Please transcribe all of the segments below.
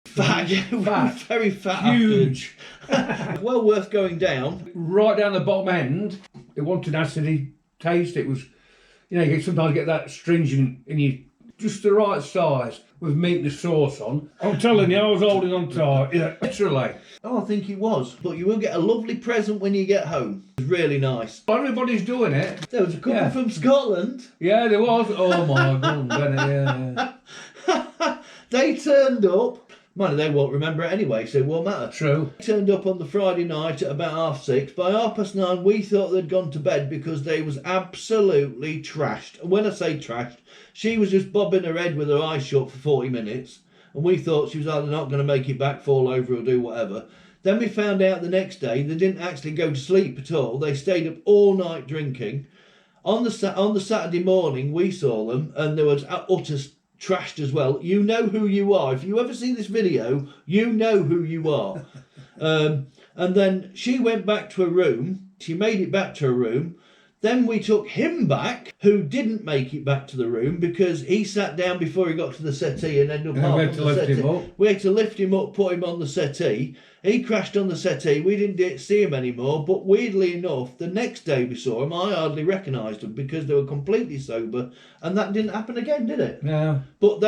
Fat, Fat. very fat. Huge. Well worth going down. Right down the bottom end, it wanted an acidy taste. It was, you sometimes get that stringent in you, just the right size with meat and the sauce on. I'm telling you, I was holding on tight, literally. Oh, I think it was. But you will get a lovely present when you get home. It was really nice. Everybody's doing it. There was a couple from Scotland. Yeah, there was. Oh my God, yeah. They turned up. Mind you, they won't remember it anyway, so it won't matter. True. They turned up on the Friday night at about 6:30. By 9:30, we thought they'd gone to bed because they was absolutely trashed. And when I say trashed, she was just bobbing her head with her eyes shut for 40 minutes. And we thought she was either not going to make it back, fall over or do whatever. Then we found out the next day they didn't actually go to sleep at all. They stayed up all night drinking. On the Saturday morning, we saw them and there was utter trashed as well. You know who you are. If you ever see this video, you know who you are. And then she went back to her room. She made it back to her room. Then we took him back, who didn't make it back to the room because he sat down before he got to the settee and ended up half on the settee. We had to lift him up, put him on the settee. He crashed on the settee. We didn't see him anymore. But weirdly enough, the next day we saw him, I hardly recognised them because they were completely sober, and that didn't happen again, did it? No. But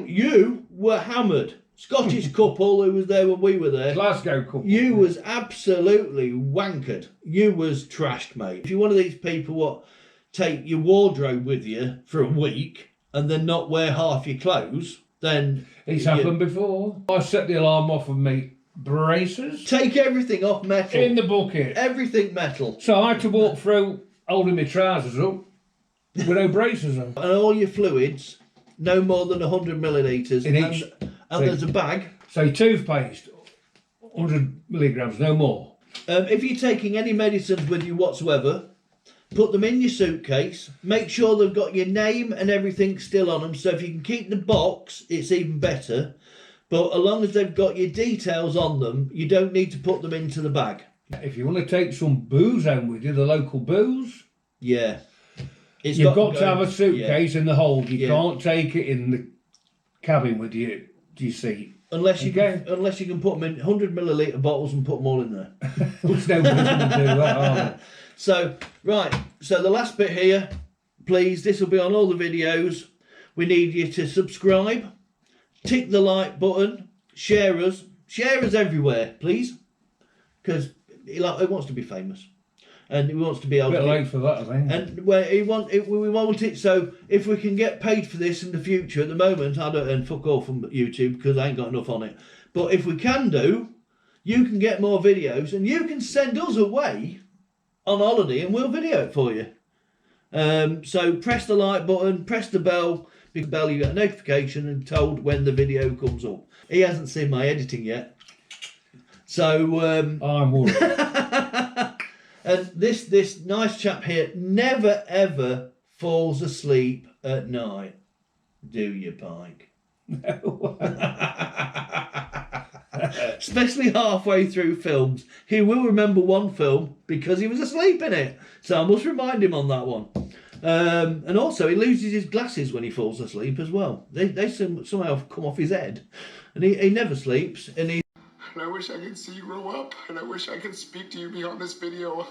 you were hammered. Scottish couple who was there when we were there. Glasgow couple. You was absolutely wankered. You was trashed, mate. If you're one of these people what take your wardrobe with you for a week and then not wear half your clothes, then it's happened before. I set the alarm off of me braces. Take everything off metal. In the bucket. Everything metal. So I had to walk through holding my trousers up with no braces on. And all your fluids, no more than 100 millilitres. In each. And there's a bag. So toothpaste, 100 milligrams, no more. If you're taking any medicines with you whatsoever, put them in your suitcase. Make sure they've got your name and everything still on them. So if you can keep the box, it's even better. But as long as they've got your details on them, you don't need to put them into the bag. If you want to take some booze home with you, the local booze. Yeah. You've got to have a suitcase in the hold. You can't take it in the cabin with you. Do you see? Unless you can put them in 100 millilitre bottles and put them all in there. There's no reason to do that, are there? So the last bit here, please, this will be on all the videos. We need you to subscribe, tick the like button, share us everywhere, please, because he wants to be famous. And he wants to be able a bit late for that, I think. And we want it, so if we can get paid for this in the future, at the moment, I don't earn fuck all from YouTube because I ain't got enough on it. But if we can do, you can get more videos and you can send us away on holiday and we'll video it for you. So press the like button, press the bell. Big bell, you get a notification and told when the video comes up. He hasn't seen my editing yet. So... I'm worried. And this nice chap here never ever falls asleep at night. Do you, Pike? No. Especially halfway through films. He will remember one film because he was asleep in it. So I must remind him on that one. And also he loses his glasses when he falls asleep as well. They somehow come off his head. And he never sleeps. And I wish I could see you grow up, and I wish I could speak to you beyond this video.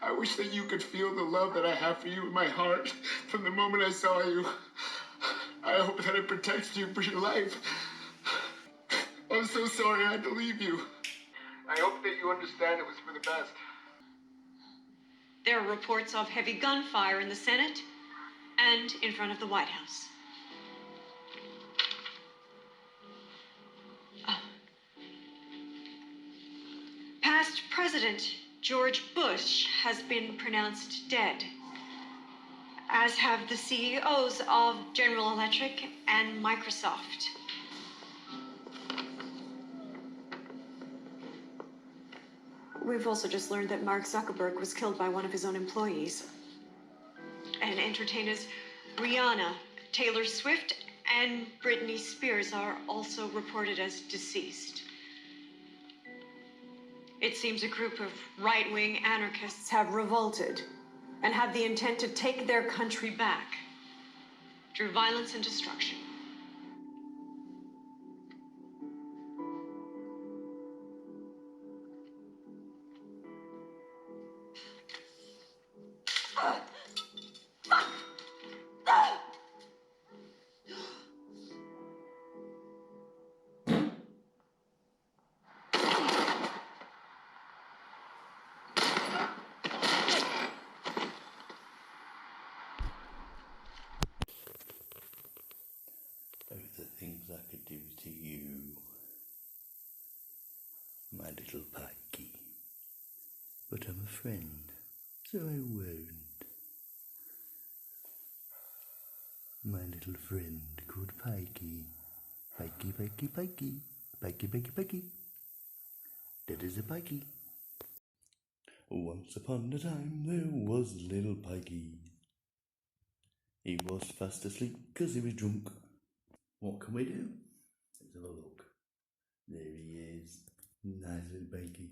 I wish that you could feel the love that I have for you in my heart from the moment I saw you. I hope that it protects you for your life. I'm so sorry I had to leave you. I hope that you understand it was for the best. There are reports of heavy gunfire in the Senate and in front of the White House. Past President George Bush has been pronounced dead, as have the CEOs of General Electric and Microsoft. We've also just learned that Mark Zuckerberg was killed by one of his own employees. And entertainers Rihanna, Taylor Swift, and Britney Spears are also reported as deceased. It seems a group of right-wing anarchists have revolted and have the intent to take their country back through violence and destruction. friend, so I won't. My little friend called Pikey. Pikey, Pikey, Pikey. Pikey, Pikey, Pikey. That is a Pikey. Once upon a time there was little Pikey. He was fast asleep because he was drunk. What can we do? Let's have a look. There he is. Nice little Pikey.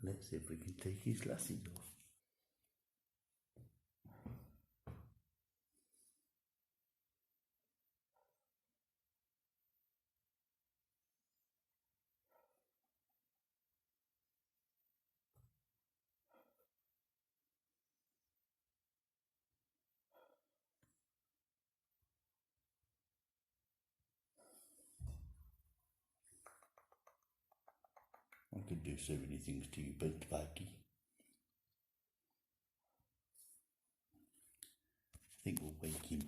Let's see if we can take his glasses off. I could do so many things to you, but Pikey. I think we'll wake him.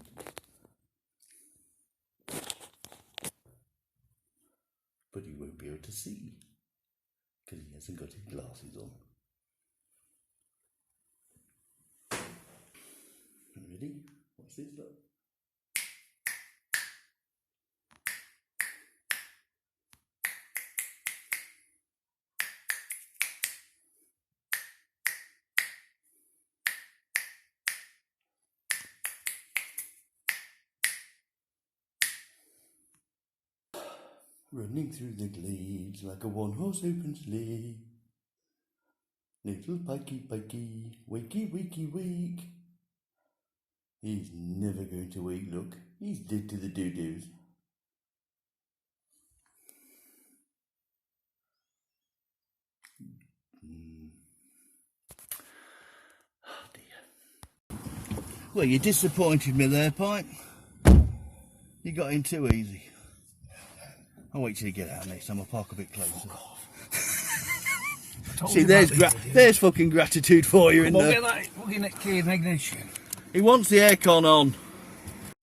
But he won't be able to see because he hasn't got his glasses on. Ready? What's this look? Running through the glades like a one-horse open sleigh. Little Pikey, Pikey, wakey, wakey, wake. He's never going to wake, look. He's dead to the doo-doos. Oh dear. Well, you disappointed me there, Pike. You got in too easy. I'll wait till you get out next time. I'll park a bit closer. See, there's fucking gratitude for you in there. We'll get that fucking key in ignition. He wants the aircon on.